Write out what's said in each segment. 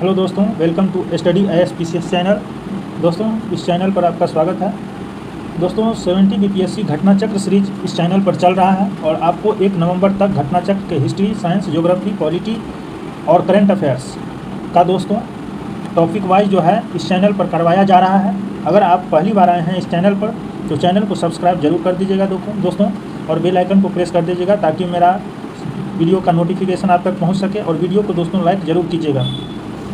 Hello दोस्तों, welcome to study ISPCS channel. दोस्तों, इस चैनल पर आपका स्वागत है। दोस्तों, 70 BPSC घटना चक्र सीरीज इस चैनल पर चल रहा है और आपको 1 नवंबर तक घटना चक्र के हिस्ट्री, साइंस, ज्योग्राफी, पॉलिटी और करंट अफेयर्स का दोस्तों टॉपिक वाइज जो है इस चैनल पर करवाया जा रहा है। अगर आप पहली बार आए हैं इस चैनल पर तो चैनल को सब्सक्राइब जरूर कर दीजिएगा दोस्तों, और बेल आइकन को प्रेस कर दीजिएगा ताकि मेरा वीडियो का नोटिफिकेशन आप तक पहुंच सके। और वीडियो को दोस्तों लाइक जरूर कीजिएगा।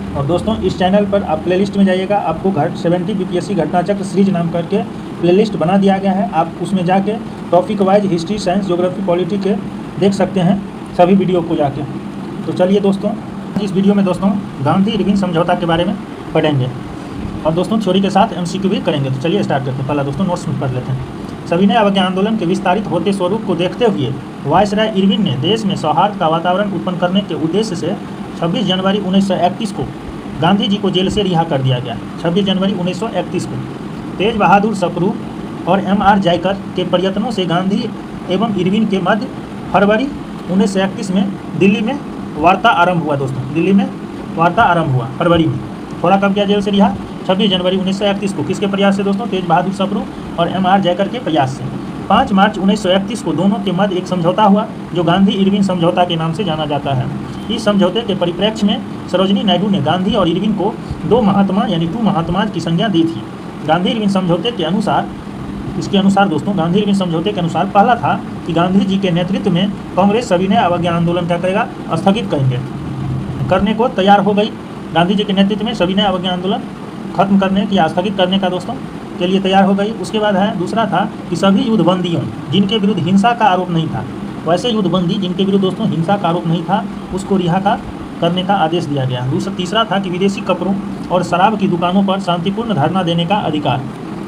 और दोस्तों, इस चैनल पर आप प्लेलिस्ट में जाइएगा, आपको 70 BPSC घटना चक्र सीरीज नाम करके प्लेलिस्ट बना दिया गया है। आप उसमें जाके topic wise history, science, geography, polity के देख सकते हैं सभी वीडियो को जाके। तो चलिए दोस्तों, इस वीडियो में दोस्तों गांधी इरविन समझौता के बारे में पढ़ेंगे और दोस्तों थ्योरी के साथ MCQ भी करेंगे। तो चलिए स्टार्ट करते हैं। पहला दोस्तों नोट्स में पढ़ लेते हैं। सविनय अवज्ञा आंदोलन के विस्तारित होते स्वरूप को देखते हुए वायसराय इरविन ने देश में सौहार्द का वातावरण उत्पन्न करने के उद्देश्य से 26 जनवरी 1931 को गांधी जी को जेल से रिहा कर दिया गया। 26 जनवरी 1931 को तेज बहादुर सप्रू और MR जायकर के प्रयत्नों से गांधी एवं इरविन के मध्य फरवरी 1931 में दिल्ली में वार्ता आरंभ हुआ। दोस्तों, दिल्ली में वार्ता आरंभ हुआ फरवरी में। थोड़ा कब किया जेल से रिहा? 26 जनवरी 1931 को। किसके प्रयास से दोस्तों? तेज बहादुर सप्रू और MR जायकर के प्रयास से। 5 मार्च 1931 को दोनों के मध्य एक समझौता हुआ जो गांधी इरविन समझौता के नाम से जाना जाता है। इस समझौते के परिप्रेक्ष्य में सरोजिनी नायडू ने गांधी और इरविन को 2 महात्मा यानी 2 महात्माज की संज्ञा दी थी। गांधी इरविन समझौते के अनुसार दोस्तों गांधी इरविन समझौते के अनुसार पहला था कि गांधी जी के नेतृत्व में कांग्रेस सविनय अवज्ञा आंदोलन क्या करेगा? स्थगित करने को तैयार हो गई। गांधी जी के नेतृत्व में सविनय अवज्ञा आंदोलन खत्म करने या स्थगित करने का दोस्तों के लिए तैयार हो गई। उसके बाद है दूसरा था कि सभी युद्धबंदियों जिनके विरुद्ध हिंसा का आरोप नहीं था, वैसे युद्धबंदी जिनके विरुद्ध दोस्तों हिंसा का आरोप नहीं था, उसको रिहा करने का आदेश दिया गया। तीसरा था कि विदेशी कपड़ों और शराब की दुकानों पर शांतिपूर्ण धरना देने का अधिकार।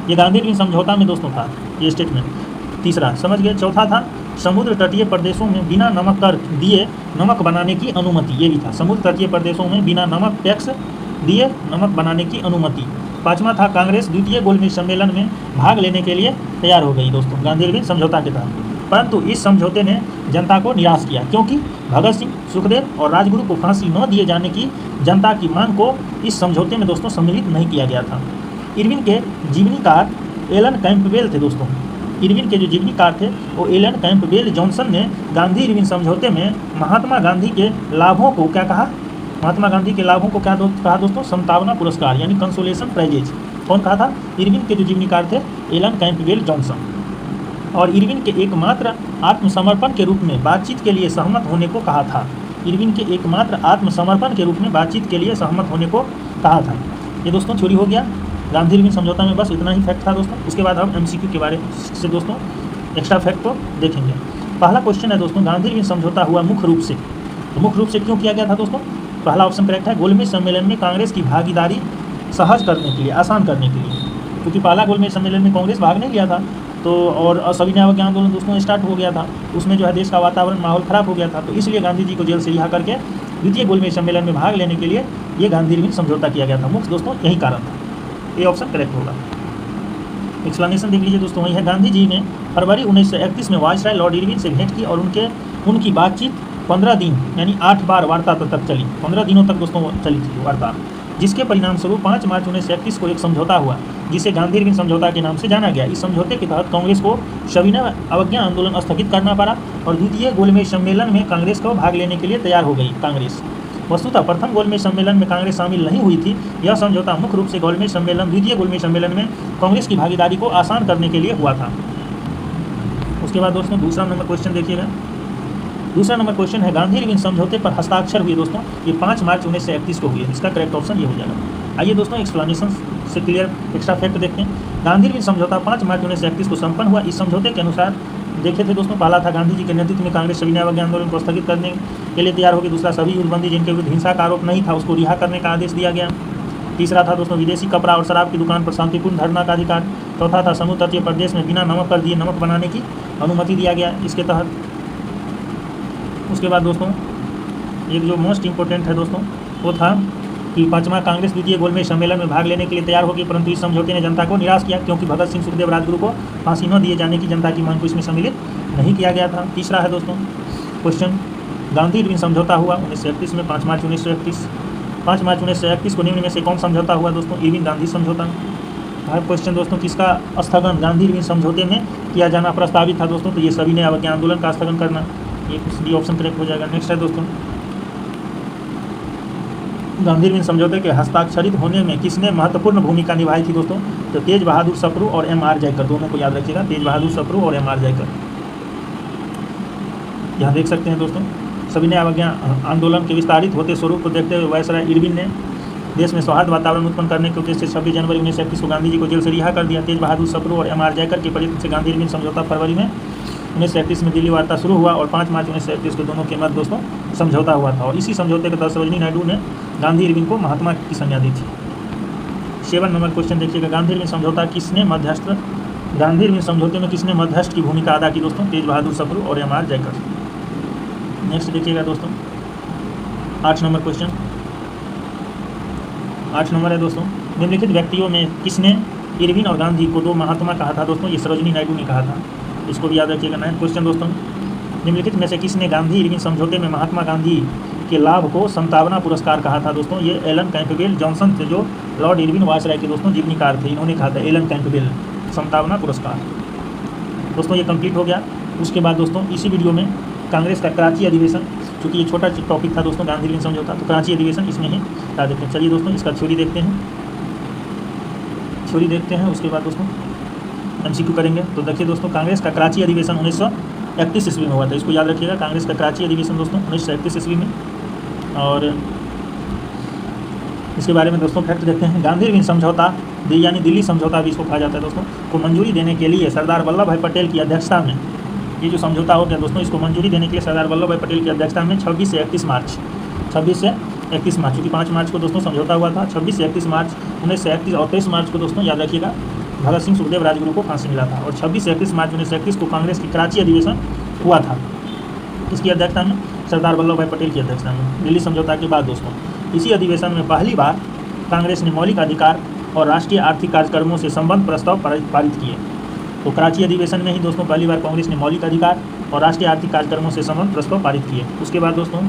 ये गांधी इरविन समझौता में दोस्तों था ये स्टेटमेंट। तीसरा समझ गए। चौथा था समुद्र तटीय प्रदेशों में बिना नमक कर दिए नमक बनाने की अनुमति। ये भी था, समुद्र तटीय प्रदेशों में बिना नमक टैक्स दिए नमक बनाने की अनुमति। पाँचवा था कांग्रेस द्वितीय गोलमेज सम्मेलन में भाग लेने के लिए तैयार हो गई दोस्तों गांधी इरविन समझौता के तहत। परंतु इस समझौते ने जनता को निराश किया क्योंकि भगत सिंह, सुखदेव और राजगुरु को फांसी न दिए जाने की जनता की मांग को इस समझौते में दोस्तों सम्मिलित नहीं किया गया था। इरविन के जीवनीकार एलन कैंपबेल थे दोस्तों। इरविन के जो जीवनीकार थे वो एलन कैंपबेल जॉनसन ने गांधी इरविन समझौते में महात्मा गांधी के लाभों को क्या कहा? महात्मा गांधी के लाभों को क्या कहा दोस्तों? समतावना पुरस्कार यानी कंसोलेशन प्राइजेज। कौन कहा था? इरविन के जो जीवनीकार थे एलन कैंपबेल जॉनसन। और इरविन के एकमात्र आत्मसमर्पण के रूप में बातचीत के लिए सहमत होने को कहा था। इरविन के एकमात्र आत्मसमर्पण के रूप में बातचीत के लिए सहमत होने को कहा था। ये दोस्तों थ्योरी हो गया गांधी इरविन समझौता में। बस इतना ही फैक्ट था दोस्तों। उसके बाद हम MCQ के बारे से दोस्तों एक्स्ट्रा फैक्ट को देखेंगे। पहला क्वेश्चन है दोस्तों, गांधी इरविन समझौता हुआ मुख्य रूप से, तो मुख्य रूप से क्यों किया गया था दोस्तों? पहला ऑप्शन करेक्ट है, गोलमेज सम्मेलन में कांग्रेस की भागीदारी सहज करने के लिए, आसान करने के लिए। क्योंकि पहला गोलमेज सम्मेलन में कांग्रेस भाग नहीं लिया था तो, और सविनय अवज्ञा आंदोलन दोस्तों स्टार्ट हो गया था, उसमें जो है देश का वातावरण माहौल खराब हो गया था। तो इसलिए गांधी जी को जेल से रिहा करके द्वितीय गोलमेज सम्मेलन में भाग लेने के लिए ये गांधी इरविन समझौता किया गया था। मुख्य दोस्तों यही कारण था। ये ऑप्शन करेक्ट होगा। एक्सप्लेनेशन देख लीजिए दोस्तों, वही है। गांधी जी ने फरवरी 1931 में वायसराय लॉर्ड इरविन से भेंट की और उनकी बातचीत 15 दिन यानी 8 बार वार्ता तक चली। 15 दिनों तक दोस्तों चली थी वार्ता, जिसके परिणाम स्वरूप 5 मार्च 1931 को एक समझौता हुआ जिसे गांधी इरविन समझौता के नाम से जाना गया। इस समझौते के तहत कांग्रेस को सविनय अवज्ञा आंदोलन स्थगित करना पड़ा और द्वितीय गोलमेज सम्मेलन में कांग्रेस को भाग लेने के लिए तैयार हो गई कांग्रेस। वस्तुतः प्रथम गोलमेज सम्मेलन में कांग्रेस शामिल नहीं हुई थी। यह समझौता मुख्य रूप से द्वितीय गोलमेज सम्मेलन में कांग्रेस की भागीदारी को आसान करने के लिए हुआ था। उसके बाद दोस्तों दूसरा नंबर क्वेश्चन देखिएगा। दूसरा नंबर क्वेश्चन है, गांधी इरविन समझौते पर हस्ताक्षर हुए दोस्तों ये 5 मार्च 1931 को हुए। इसका करेक्ट ऑप्शन ये हो जाएगा। आइए दोस्तों एक्सप्लेनेशन से क्लियर एक्स्ट्रा फैक्ट देखते हैं। गांधी इरविन समझौता 5 मार्च 1931 को संपन्न हुआ। इस समझौते के अनुसार देखे थे दोस्तों, पहला था गांधी जी के नेतृत्व में कांग्रेस सविनय अवज्ञा आंदोलन को स्थगित करने के लिए तैयार होगी। दूसरा, सभी युद्धबंदी जिनके विरुद्ध हिंसा का आरोप नहीं था उसको रिहा करने का आदेश दिया गया। तीसरा था दोस्तों विदेशी कपड़ा और शराब की दुकान पर शांतिपूर्ण धरना का अधिकार। चौथा था समुद्र तटीय प्रदेश में बिना नमक कर दिए नमक बनाने की अनुमति दिया गया इसके तहत। उसके बाद दोस्तों एक जो मोस्ट इम्पोर्टेंट है दोस्तों वो था कि 5वां, कांग्रेस द्वितीय गोलमेज सम्मेलन में भाग लेने के लिए तैयार होगी, परंतु इस समझौते ने जनता को निराश किया क्योंकि भगत सिंह, सुखदेव, राजगुरु को फांसी न दिए जाने की जनता की मांग को इसमें सम्मिलित नहीं किया गया था। तीसरा है दोस्तों क्वेश्चन, गांधी इरविन समझौता हुआ 1931 में 5 मार्च 1931 5 मार्च 1931 को निम्न में से कौन समझौता हुआ दोस्तों? इरविन गांधी समझौता। क्वेश्चन दोस्तों, किसका स्थगन गांधी इरविन समझौते में किया जाना प्रस्तावित था दोस्तों? तो ये सविनय अवज्ञा आंदोलन का स्थगन करना। ये डी ऑप्शन करेक्ट हो जाएगा। नेक्स्ट है दोस्तों, गांधी इरविन समझौते के हस्ताक्षरित होने में किसने महत्वपूर्ण भूमिका निभाई थी दोस्तों? तो तेज बहादुर सप्रू और M.R. जयकर, दोनों को याद रखिएगा, तेज बहादुर सप्रू और M.R. जयकर। यहाँ देख सकते हैं दोस्तों, सविनय अवज्ञा आंदोलन के विस्तारित होते स्वरूप को देखते हुए वायसराय इरविन ने देश में सौहार्द वातावरण उत्पन्न करने के उद्देश्य से 26 जनवरी 1931 को गांधी जी को जेल से रिहा कर दिया। तेज बहादुर सप्रू और M.R. जयकर के प्रयत्न से गांधी इरविन समझौता फरवरी में 1931 में दिल्ली वार्ता शुरू हुआ और 5 मार्च 1931 को दोनों के मध्य दोस्तों समझौता हुआ था। और इसी समझौते के तहत सरोजिनी नायडू ने गांधी इरविन को महात्मा की संज्ञा दी थी। 7 नंबर क्वेश्चन देखिएगा, गांधी इरविन समझौता किसने मध्यस्थ गांधी इरविन समझौते में किसने मध्यस्थ की भूमिका अदा की दोस्तों? तेज बहादुर सप्रू और M.R. जयकर। नेक्स्ट देखिएगा दोस्तों, 8 नंबर क्वेश्चन, 8 नंबर है दोस्तों, निम्नलिखित व्यक्तियों में किसने इरविन और गांधी को दो महात्मा कहा था दोस्तों? ये सरोजिनी नायडू ने कहा था, इसको भी याद रखिएगा। 9 क्वेश्चन दोस्तों, निम्नलिखित में से किसने गांधी इरविन समझौते में महात्मा गांधी के लाभ को संतावना पुरस्कार कहा था दोस्तों? ये एलन कैंपबेल जॉनसन थे, जो लॉर्ड इरविन वायसराय के दोस्तों जीवनीकार थे, इन्होंने कहा था एलन कैंपबेल संतावना पुरस्कार। दोस्तों ये कंप्लीट हो गया। उसके बाद दोस्तों इसी वीडियो में कांग्रेस का कराची अधिवेशन, चूँकि ये छोटा टॉपिक था दोस्तों गांधी इरविन समझौता, तो कराची अधिवेशन इसमें ही बता देते हैं। चलिए दोस्तों इसका थ्योरी देखते हैं, उसके बाद दोस्तों MCQ करेंगे। तो देखिए दोस्तों, कांग्रेस का कराची अधिवेशन 1931 ईस्वी में हुआ था, इसको याद रखिएगा। कांग्रेस का कराची अधिवेशन दोस्तों 1931 ईस्वी में। और इसके बारे में दोस्तों फैक्ट देखते हैं। गांधी इरविन समझौता यानी दिल्ली समझौता भी इसको कहा जाता है दोस्तों, को मंजूरी देने के लिए सरदार वल्लभ भाई पटेल की अध्यक्षता में ये जो समझौता हो गया दोस्तों, इसको मंजूरी देने के लिए सरदार वल्लभ भाई पटेल की अध्यक्षता में 26 से 31 मार्च, क्योंकि 5 मार्च को दोस्तों समझौता हुआ था। 26 से 31 मार्च 1931 और 23 मार्च को दोस्तों याद रखिएगा भगत सिंह सुखदेव राजगुरु को फांसी मिला था। और 26 से 31 मार्च 1931 को कांग्रेस की कराची अधिवेशन हुआ था, इसकी अध्यक्षता में सरदार वल्लभ भाई पटेल की अध्यक्षता में दिल्ली समझौता के बाद दोस्तों इसी अधिवेशन में पहली बार कांग्रेस ने मौलिक अधिकार और राष्ट्रीय आर्थिक कार्यक्रमों से संबंध प्रस्ताव पारित किए। तो कराची अधिवेशन में ही दोस्तों पहली बार कांग्रेस ने मौलिक अधिकार और राष्ट्रीय आर्थिक कार्यक्रमों से संबंध प्रस्ताव पारित किए। उसके बाद दोस्तों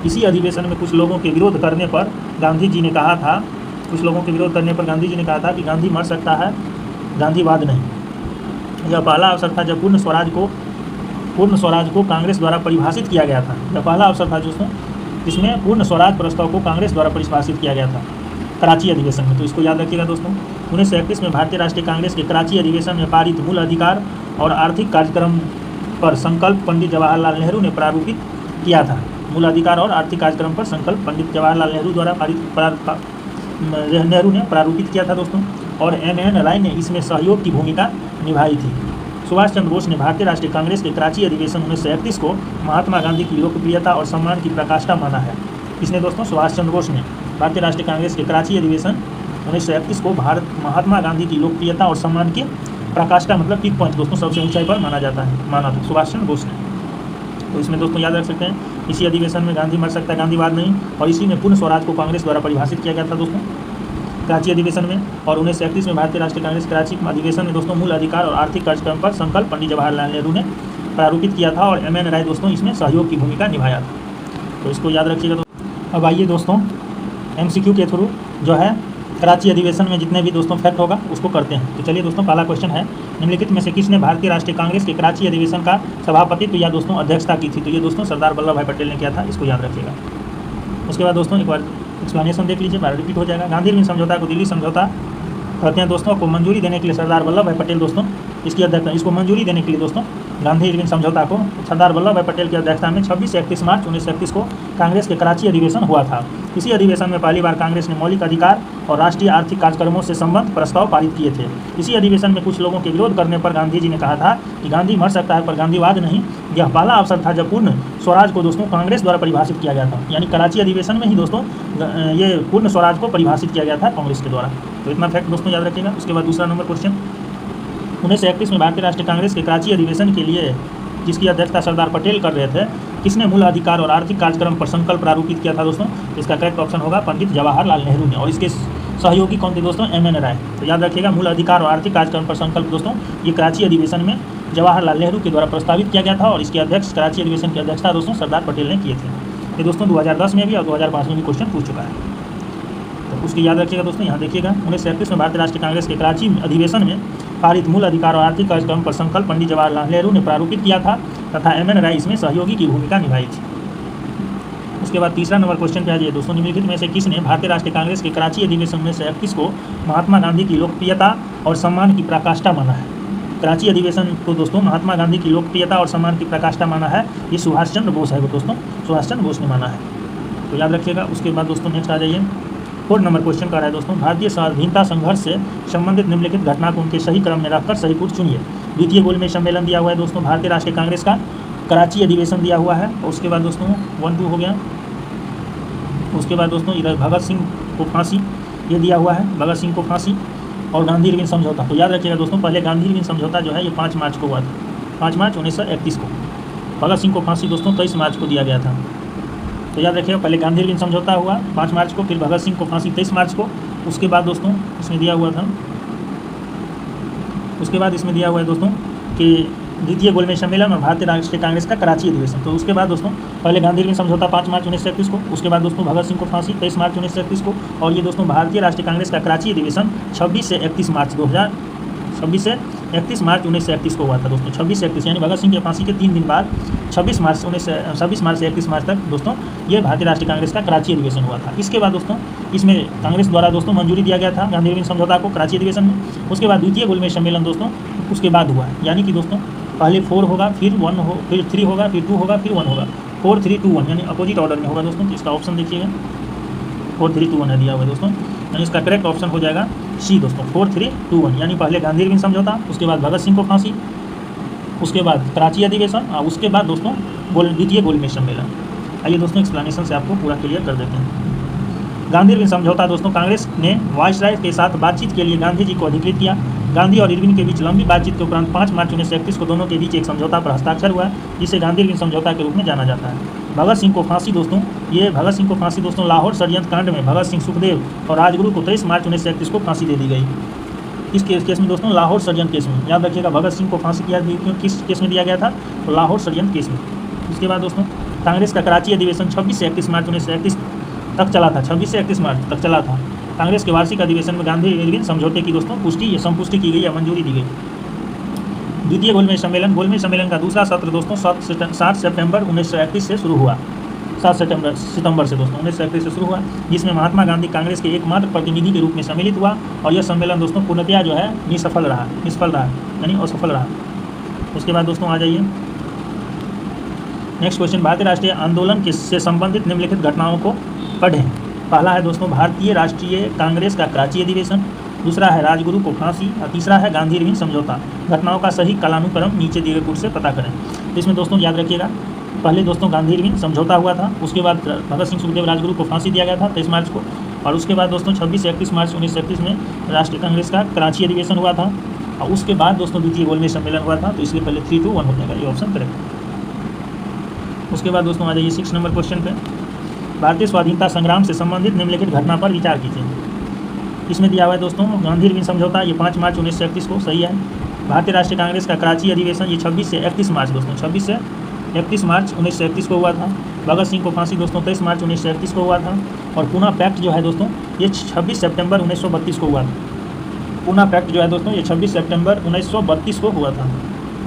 इसी अधिवेशन में कुछ लोगों के विरोध करने पर गांधी जी ने कहा था कि गांधी मर सकता है, गांधीवाद नहीं। यह पहला अवसर था जब पूर्ण स्वराज को कांग्रेस द्वारा परिभाषित किया गया था। यह पहला अवसर था दोस्तों जिसमें पूर्ण स्वराज प्रस्ताव को कांग्रेस द्वारा परिभाषित किया गया था कराची अधिवेशन में। तो इसको याद रखिएगा दोस्तों। 1931 में भारतीय राष्ट्रीय कांग्रेस के कराची अधिवेशन में पारित मूल अधिकार और आर्थिक कार्यक्रम पर संकल्प पंडित जवाहरलाल नेहरू ने प्रारूपित किया था। मूल अधिकार और आर्थिक कार्यक्रम पर संकल्प पंडित जवाहरलाल नेहरू द्वारा नेहरू ने प्रारूपित किया था दोस्तों। और M.N. राय ने इसमें सहयोग की भूमिका निभाई थी। सुभाष चंद्र बोस ने भारतीय राष्ट्रीय कांग्रेस के कराची अधिवेशन 1931 को महात्मा गांधी की लोकप्रियता और सम्मान की प्रकाष्ठा माना है। इसने दोस्तों सुभाष चंद्र बोस ने भारतीय राष्ट्रीय कांग्रेस के कराची अधिवेशन 1931 को महात्मा गांधी की लोकप्रियता और सम्मान की प्रकाष्ठा मतलब पीक पॉइंट दोस्तों सबसे ऊंचाई पर माना था सुभाष चंद्र बोस ने। तो इसमें दोस्तों याद रख सकते हैं इसी अधिवेशन में गांधी मर सकता है, गांधीवाद नहीं, और इसी में पूर्ण स्वराज को कांग्रेस द्वारा परिभाषित किया गया था दोस्तों कराची अधिवेशन में। और 1931 में भारतीय राष्ट्रीय कांग्रेस कराची अधिवेशन में दोस्तों मूल अधिकार और आर्थिक कार्यक्रम पर संकल्प पंडित जवाहरलाल नेहरू ने प्रारूपित किया था और M.N. राय दोस्तों इसमें सहयोग की भूमिका निभाया था। तो इसको याद रखिएगा। अब आइए दोस्तों MCQ के थ्रू जो है कराची अधिवेशन में जितने भी दोस्तों फैक्ट होगा उसको करते हैं। तो चलिए दोस्तों पहला क्वेश्चन है, निम्नलिखित में से किसने भारतीय राष्ट्रीय कांग्रेस के कराची अधिवेशन का सभापतित्व या दोस्तों अध्यक्षता की थी? तो ये दोस्तों सरदार वल्लभ भाई पटेल ने किया था, इसको याद रखिएगा। उसके बाद दोस्तों एक बार एक्सप्लेनेशन देख लीजिए, बार रिपीट हो जाएगा। गांधी इरविन समझौता को दिल्ली समझौता कहते हैं दोस्तों, को मंजूरी देने के लिए सरदार वल्लभ भाई पटेल दोस्तों इसकी अध्यक्षता, इसको मंजूरी देने के लिए दोस्तों गांधी इरविन समझौता को सरदार वल्लभ भाई पटेल की अध्यक्षता में 26 से 31 मार्च 1931 को कांग्रेस के कराची अधिवेशन हुआ था। इसी अधिवेशन में पहली बार कांग्रेस ने मौलिक अधिकार और राष्ट्रीय आर्थिक कार्यक्रमों से संबंध प्रस्ताव पारित किए थे। इसी अधिवेशन में कुछ लोगों के विरोध करने पर गांधी जी ने कहा था कि गांधी मर सकता है पर गांधीवाद नहीं। यह पहला अवसर था जब पूर्ण स्वराज को दोस्तों कांग्रेस द्वारा परिभाषित किया गया था, यानी कराची अधिवेशन में ही दोस्तों ये पूर्ण स्वराज को परिभाषित किया गया था कांग्रेस के द्वारा। तो इतना फैक्ट दोस्तों याद रखिएगा। उसके बाद दूसरा नंबर क्वेश्चन, 1931 में भारतीय राष्ट्रीय कांग्रेस के कराची अधिवेशन के लिए जिसकी अध्यक्षता सरदार पटेल कर रहे थे, किसने मूल अधिकार और आर्थिक कार्यक्रम पर संकल्प प्रारूपित किया था दोस्तों? इसका करेक्ट ऑप्शन होगा पंडित जवाहरलाल नेहरू ने। और इसके सहयोगी कौन थे दोस्तों? M.N. राय। तो याद रखिएगा मूल अधिकार और आर्थिक कार्यक्रम पर संकल्प दोस्तों ये कराची अधिवेशन में जवाहरलाल नेहरू के द्वारा प्रस्तावित किया गया था और इसके अध्यक्ष कराची अधिवेशन की अध्यक्षता दोस्तों सरदार पटेल ने किए थे। ये दोस्तों 2010 में भी और 2005 में भी क्वेश्चन पूछ चुका है। उसके याद रखिएगा दोस्तों। यहाँ देखिएगा 1931 में भारतीय राष्ट्रीय कांग्रेस के कराची अधिवेशन में पारित मूल अधिकार और आर्थिक कार्यक्रम पर संकल्प पंडित जवाहरलाल नेहरू ने प्रारूपित किया था तथा MN राय इसमें सहयोगी की भूमिका निभाई थी। उसके बाद तीसरा नंबर क्वेश्चन पे आ जाइए दोस्तों। निम्नलिखित में से किसने भारतीय राष्ट्रीय कांग्रेस के कराची अधिवेशन 1931 को महात्मा गांधी की लोकप्रियता और सम्मान की पराकाष्ठा माना है? कराची अधिवेशन को दोस्तों महात्मा गांधी की लोकप्रियता और सम्मान की पराकाष्ठा माना है, ये सुभाष चंद्र बोस है वो दोस्तों, सुभाष चंद्र बोस ने माना है, तो याद रखिएगा। उसके बाद दोस्तों नेक्स्ट आ जाइए। 4 नंबर क्वेश्चन का है दोस्तों। भारतीय स्वाधीनता संघर्ष से संबंधित निम्नलिखित घटना को उनके सही क्रम में रखकर सही पुट चुनिए। द्वितीय गोलमेज सम्मेलन दिया हुआ है दोस्तों भारतीय राष्ट्रीय कांग्रेस का, कराची अधिवेशन दिया हुआ है, और उसके बाद दोस्तों 1-2 हो गया। उसके बाद दोस्तों इधर भगत सिंह को फांसी ये दिया हुआ है, भगत सिंह को फांसी, और गांधी इरविन समझौता। तो याद रखिएगा दोस्तों, पहले गांधी इरविन समझौता जो है ये 5 मार्च को हुआ था, 5 मार्च 1931 को। भगत सिंह को फांसी दोस्तों 23 मार्च को दिया गया था। तो याद रखिएगा, पहले गांधी इरविन समझौता हुआ 5 मार्च को, फिर भगत सिंह को फांसी 23 मार्च को। उसके बाद दोस्तों इसमें दिया हुआ था, उसके बाद इसमें दिया हुआ है दोस्तों कि द्वितीय गोलमेज सम्मेलन और भारतीय राष्ट्रीय कांग्रेस का कराची अधिवेशन। तो उसके बाद दोस्तों पहले गांधी इरविन समझौता 5 मार्च 1931 को, उसके बाद दोस्तों भगत सिंह को फांसी 23 मार्च 1931 को, और ये दोस्तों भारतीय राष्ट्रीय कांग्रेस का कराची अधिवेशन 26 से 31 मार्च 1931 को हुआ था दोस्तों। 26 से 31 यानी भगत सिंह की फांसी के 3 दिन बाद 26 मार्च से 31 मार्च तक दोस्तों ये भारतीय राष्ट्रीय कांग्रेस का कराची अधिवेशन हुआ था। इसके बाद दोस्तों इसमें कांग्रेस द्वारा दोस्तों मंजूरी दिया गया था गांधी इरविन समझौता को कराची अधिवेशन में। उसके बाद द्वितीय गोलमेज सम्मेलन दोस्तों उसके बाद हुआ, यानी कि दोस्तों पहले 4 होगा, फिर 1 हो, फिर 3 होगा, फिर 2 होगा, फिर 1 होगा, 4 3 2 1 यानी अपोजिट ऑर्डर में होगा दोस्तों। तो इसका ऑप्शन देखिएगा 4 3 2 1 है दिया हुआ है दोस्तों, यानी इसका करेक्ट ऑप्शन हो जाएगा सी दोस्तों, 4 3 2 1, यानी पहले गांधी इरविन समझौता, उसके बाद भगत सिंह को फांसी, उसके बाद कराची अधिवेशन, और उसके बाद दोस्तों द्वितीय गोलमेज सम्मेलन। आइए दोस्तों एक्सप्लेनेशन से आपको पूरा क्लियर कर देते हैं। गांधी इरविन समझौता दोस्तों, कांग्रेस ने वायसराय के साथ बातचीत के लिए गांधी जी को अधिकृत किया। गांधी और इरविन के बीच लंबी बातचीत के उपरांत 5 मार्च 1931 को दोनों के बीच एक समझौता पर हस्ताक्षर हुआ, जिसे गांधी इरविन समझौता के रूप में जाना जाता है। भगत सिंह को फांसी दोस्तों, ये भगत सिंह को फांसी दोस्तों लाहौर षड्यंत्र कांड में भगत सिंह, सुखदेव और राजगुरु को 23 मार्च 1931 को फांसी दे दी गई। इस केस में दोस्तों लाहौर षड्यंत्र केस में, याद रखिएगा भगत सिंह को फांसी किस केस में दिया गया था, तो लाहौर षड्यंत्र केस में। उसके बाद दोस्तों कांग्रेस का कराची अधिवेशन 26 से 31 मार्च 1931 तक चला था, 26 से 31 मार्च तक चला था। कांग्रेस के वार्षिक अधिवेशन में गांधी इरविन समझौते की दोस्तों संपुष्टि की गई या मंजूरी दी गई। द्वितीय गोलमेज सम्मेलन का दूसरा सत्र दोस्तों 7 सितंबर 1931 से शुरू हुआ, 7 सितंबर से दोस्तों 1931 से शुरू हुआ, जिसमें महात्मा गांधी कांग्रेस के एकमात्र प्रतिनिधि के रूप में सम्मिलित हुआ, और यह सम्मेलन दोस्तों पूर्णतया जो है निष्फल रहा यानी असफल रहा। उसके बाद दोस्तों आ जाइए नेक्स्ट क्वेश्चन। भारतीय राष्ट्रीय आंदोलन से संबंधित निम्नलिखित घटनाओं को पढ़ें। पहला है दोस्तों भारतीय राष्ट्रीय कांग्रेस का कराची अधिवेशन, दूसरा है राजगुरु को फांसी, और तीसरा है गांधी इरविन समझौता। घटनाओं का सही कालानुक्रम नीचे दिए गए पुट से पता करें। तो इसमें दोस्तों याद रखिएगा, पहले दोस्तों गांधी इरविन समझौता हुआ था, उसके बाद भगत सिंह, सुखदेव, राजगुरु को फांसी दिया गया था 23 मार्च को, और उसके बाद दोस्तों 26 से 31 मार्च 1931 में राष्ट्रीय कांग्रेस का कराची अधिवेशन हुआ था, और उसके बाद दोस्तों द्वितीय गोलमेज सम्मेलन हुआ था। तो इसलिए पहले 3 2 1 हो जाएगा, ये ऑप्शन करेक्ट है। उसके बाद दोस्तों आ जाइए 6 नंबर क्वेश्चन पे। भारतीय स्वाधीनता संग्राम से संबंधित निम्नलिखित घटना पर विचार कीजिए। इसमें दिया हुआ है दोस्तों गांधी इरविन समझौता, ये 5 मार्च 1931 को, सही है। भारतीय राष्ट्रीय कांग्रेस का कराची अधिवेशन ये 26 से 31 मार्च दोस्तों, 26 से 31 मार्च 1931 को हुआ था। भगत सिंह को फांसी दोस्तों 23 मार्च 1931 को हुआ था, और पूना पैक्ट जो है दोस्तों ये 26 सितंबर 1932 को हुआ था। पूना पैक्ट जो है दोस्तों ये 26 सितंबर 1932 को हुआ था।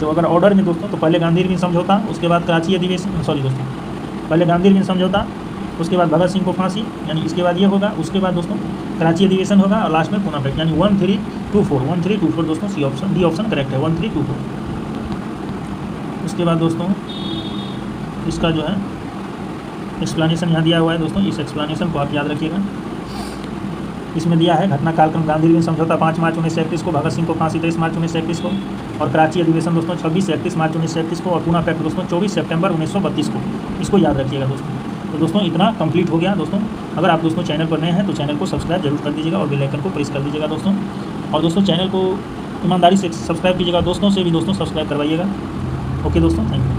तो अगर ऑर्डर में दोस्तों तो पहले गांधी इरविन समझौता, उसके बाद कराची अधिवेशन, पहले गांधी इरविन समझौता, उसके बाद भगत सिंह को फांसी, यानी इसके बाद ये होगा, उसके बाद दोस्तों कराची अधिवेशन होगा, और लास्ट में पूना पैक्ट, यानी 1 3 2 4 1 3 2 4 दोस्तों C option, D option correct है, 1 3 2 4। उसके बाद दोस्तों इसका जो है एक्सप्लेनेशन यहाँ दिया हुआ है दोस्तों, इस एक्सप्लेनेशन को आप याद रखिएगा। इसमें दिया है घटना कालक्रम गांधी इरविन समझौता 5 मार्च 1931 को, भगत सिंह को फांसी 23 मार्च 1931 को, और कराची अधिवेशन दोस्तों 26 से 31 मार्च 1931 को, और पूना पैक्ट दोस्तों 24 सितंबर 1932 को। इसको याद रखिएगा दोस्तों। तो दोस्तों इतना कंप्लीट हो गया दोस्तों। अगर आप दोस्तों चैनल पर नए हैं तो चैनल को सब्सक्राइब जरूर कर दीजिएगा, और बेल आइकन को प्रेस कर दीजिएगा दोस्तों। और दोस्तों चैनल को ईमानदारी से सब्सक्राइब कीजिएगा, दोस्तों से भी दोस्तों सब्सक्राइब करवाइएगा। ओके दोस्तों, थैंक यू।